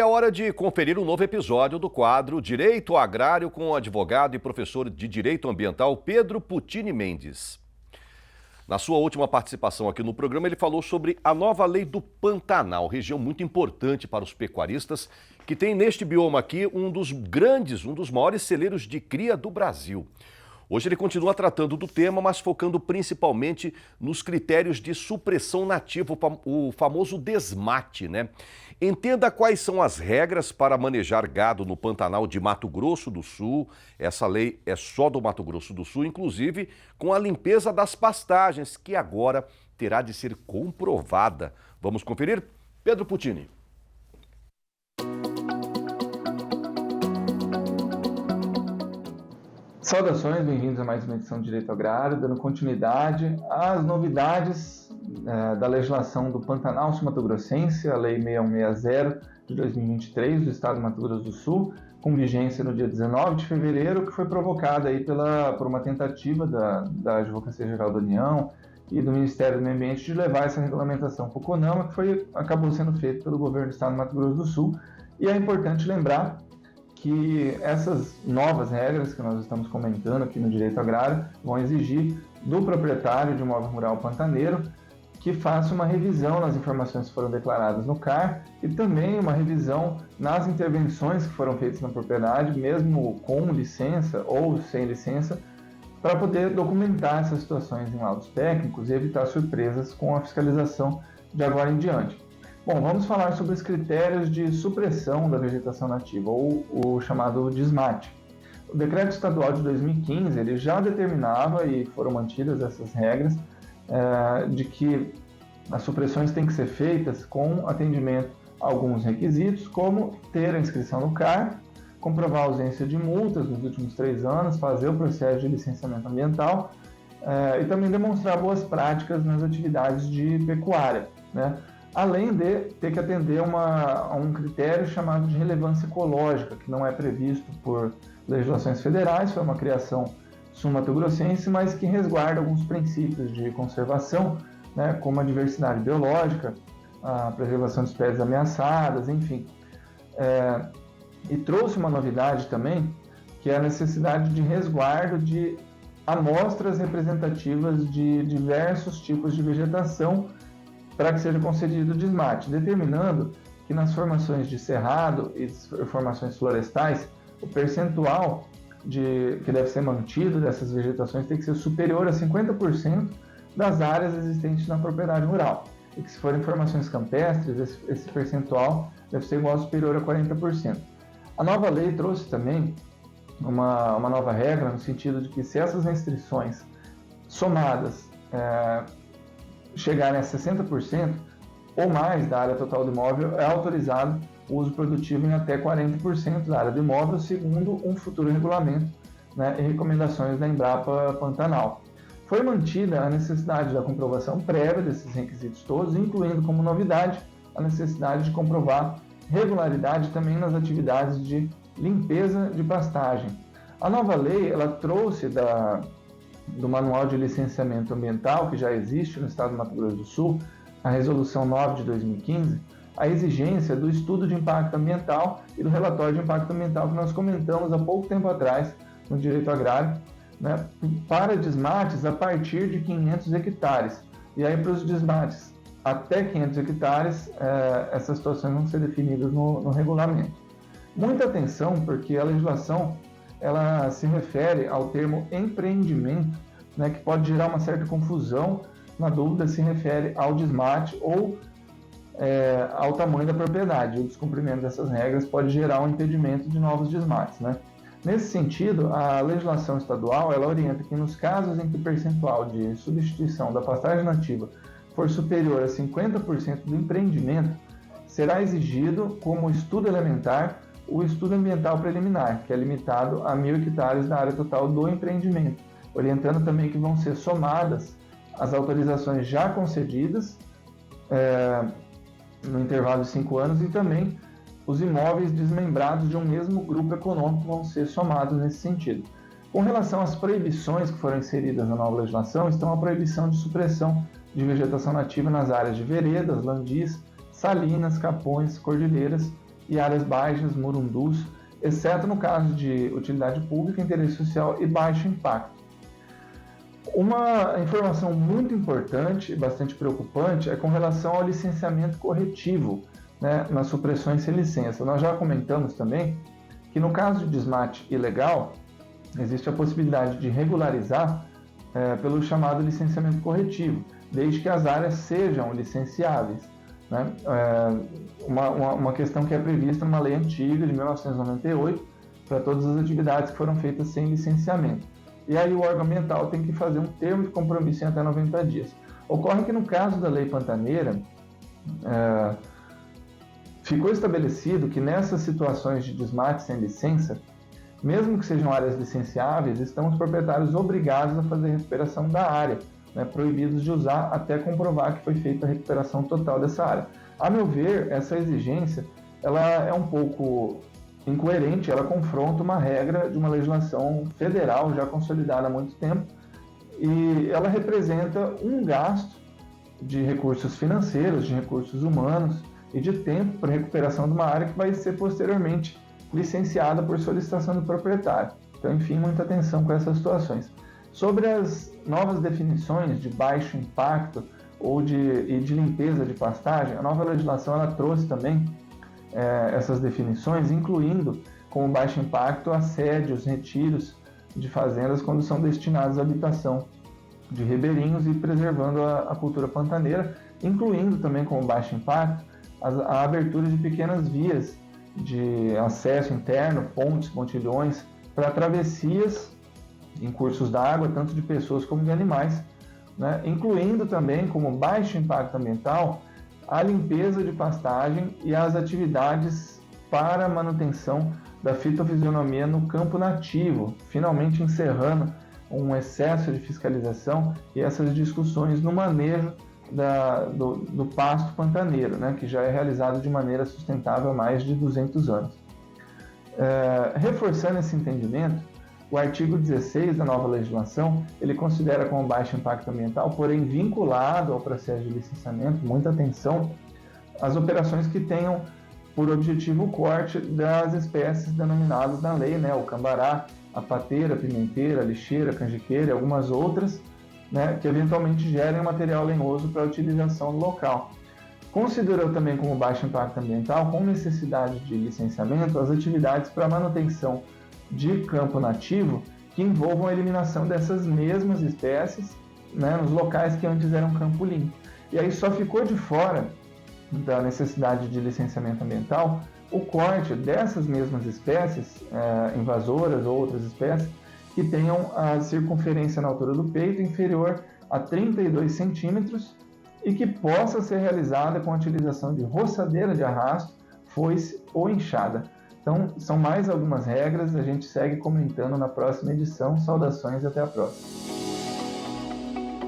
hora de conferir um novo episódio do quadro Direito Agrário com o advogado e professor de Direito Ambiental Pedro Puccini Mendes. Na sua última participação aqui no programa, ele falou sobre a nova lei do Pantanal, região muito importante para os pecuaristas, que tem neste bioma aqui um dos maiores celeiros de cria do Brasil. Hoje ele continua tratando do tema, mas focando principalmente nos critérios de supressão nativa, o famoso desmate, né? Entenda quais são as regras para manejar gado no Pantanal de Mato Grosso do Sul. Essa lei é só do Mato Grosso do Sul, inclusive com a limpeza das pastagens, que agora terá de ser comprovada. Vamos conferir? Pedro Puccini. Saudações, bem-vindos a mais uma edição de Direito Agrário, dando continuidade às novidades da legislação do Pantanal Sul-Mato-Grossense, a Lei 6160 de 2023 do Estado do Mato Grosso do Sul, com vigência no dia 19 de fevereiro, que foi provocada aí por uma tentativa da Advocacia Geral da União e do Ministério do Meio Ambiente de levar essa regulamentação para o CONAMA, que acabou sendo feito pelo governo do Estado do Mato Grosso do Sul. E é importante lembrar que essas novas regras que nós estamos comentando aqui no Direito Agrário vão exigir do proprietário de imóvel rural pantaneiro que faça uma revisão nas informações que foram declaradas no CAR e também uma revisão nas intervenções que foram feitas na propriedade, mesmo com licença ou sem licença, para poder documentar essas situações em laudos técnicos e evitar surpresas com a fiscalização de agora em diante. Bom, vamos falar sobre os critérios de supressão da vegetação nativa, ou o chamado desmate. O Decreto Estadual de 2015 ele já determinava, e foram mantidas essas regras, de que as supressões têm que ser feitas com atendimento a alguns requisitos, como ter a inscrição no CAR, comprovar a ausência de multas nos últimos 3 anos, fazer o processo de licenciamento ambiental e também demonstrar boas práticas nas atividades de pecuária, né? Além de ter que atender a um critério chamado de relevância ecológica, que não é previsto por legislações federais, foi uma criação sul-mato-grossense, mas que resguarda alguns princípios de conservação, né, como a diversidade biológica, a preservação de espécies ameaçadas, enfim. E trouxe uma novidade também, que é a necessidade de resguardo de amostras representativas de diversos tipos de vegetação para que seja concedido o desmate, determinando que nas formações de cerrado e formações florestais, o percentual que deve ser mantido dessas vegetações tem que ser superior a 50% das áreas existentes na propriedade rural. E que se forem formações campestres, esse percentual deve ser igual ou superior a 40%. A nova lei trouxe também uma nova regra no sentido de que se essas restrições somadas chegarem a 60% ou mais da área total do imóvel, é autorizado o uso produtivo em até 40% da área do imóvel, segundo um futuro regulamento, né, e recomendações da Embrapa Pantanal. Foi mantida a necessidade da comprovação prévia desses requisitos todos, incluindo como novidade a necessidade de comprovar regularidade também nas atividades de limpeza de pastagem. A nova lei ela trouxe do Manual de Licenciamento Ambiental, que já existe no Estado do Mato Grosso do Sul, a Resolução 9 de 2015, a exigência do estudo de impacto ambiental e do relatório de impacto ambiental que nós comentamos há pouco tempo atrás no Direito Agrário, né, para desmates a partir de 500 hectares. E aí para os desmates até 500 hectares, essas situações vão ser definidas no regulamento. Muita atenção, porque a legislação ela se refere ao termo empreendimento, né, que pode gerar uma certa confusão, na dúvida se refere ao desmate ou ao tamanho da propriedade. O descumprimento dessas regras pode gerar um impedimento de novos desmates, né? Nesse sentido, a legislação estadual ela orienta que nos casos em que o percentual de substituição da pastagem nativa for superior a 50% do empreendimento, será exigido como estudo elementar o estudo ambiental preliminar, que é limitado a 1.000 hectares da área total do empreendimento, orientando também que vão ser somadas as autorizações já concedidas no intervalo de 5 anos e também os imóveis desmembrados de um mesmo grupo econômico vão ser somados nesse sentido. Com relação às proibições que foram inseridas na nova legislação, estão a proibição de supressão de vegetação nativa nas áreas de veredas, landis, salinas, capões, cordilheiras e áreas baixas, morundus, exceto no caso de utilidade pública, interesse social e baixo impacto. Uma informação muito importante e bastante preocupante é com relação ao licenciamento corretivo, né, nas supressões sem licença. Nós já comentamos também que no caso de desmate ilegal, existe a possibilidade de regularizar pelo chamado licenciamento corretivo, desde que as áreas sejam licenciáveis, né? Uma questão que é prevista numa lei antiga de 1998 para todas as atividades que foram feitas sem licenciamento. E aí o órgão ambiental tem que fazer um termo de compromisso em até 90 dias. Ocorre que no caso da Lei Pantaneira, ficou estabelecido que nessas situações de desmate sem licença, mesmo que sejam áreas licenciáveis, estão os proprietários obrigados a fazer a recuperação da área, né, proibidos de usar até comprovar que foi feita a recuperação total dessa área. A meu ver, essa exigência ela é um pouco incoerente, ela confronta uma regra de uma legislação federal já consolidada há muito tempo e ela representa um gasto de recursos financeiros, de recursos humanos e de tempo para recuperação de uma área que vai ser posteriormente licenciada por solicitação do proprietário. Então, enfim, muita atenção com essas situações. Sobre as novas definições de baixo impacto e de limpeza de pastagem, a nova legislação ela trouxe também essas definições, incluindo como baixo impacto assédios, retiros de fazendas quando são destinados à habitação de ribeirinhos e preservando a cultura pantaneira, incluindo também como baixo impacto a abertura de pequenas vias de acesso interno, pontes, pontilhões, para travessias em cursos d'água, tanto de pessoas como de animais, né? Incluindo também como baixo impacto ambiental a limpeza de pastagem e as atividades para a manutenção da fitofisionomia no campo nativo, finalmente encerrando um excesso de fiscalização e essas discussões no manejo do pasto pantaneiro, né, que já é realizado de maneira sustentável há mais de 200 anos. Reforçando esse entendimento, o artigo 16 da nova legislação, ele considera como baixo impacto ambiental, porém vinculado ao processo de licenciamento, muita atenção, as operações que tenham por objetivo o corte das espécies denominadas na lei, né, o cambará, a pateira, a pimenteira, a lixeira, a canjiqueira e algumas outras, né, que eventualmente gerem material lenhoso para utilização no local. Considerou também como baixo impacto ambiental, com necessidade de licenciamento, as atividades para manutenção de campo nativo que envolvam a eliminação dessas mesmas espécies, né, nos locais que antes eram campo limpo. E aí só ficou de fora da necessidade de licenciamento ambiental o corte dessas mesmas espécies, invasoras ou outras espécies, que tenham a circunferência na altura do peito inferior a 32 centímetros e que possa ser realizada com a utilização de roçadeira de arrasto, foice ou enxada. Então, são mais algumas regras, a gente segue comentando na próxima edição. Saudações e até a próxima.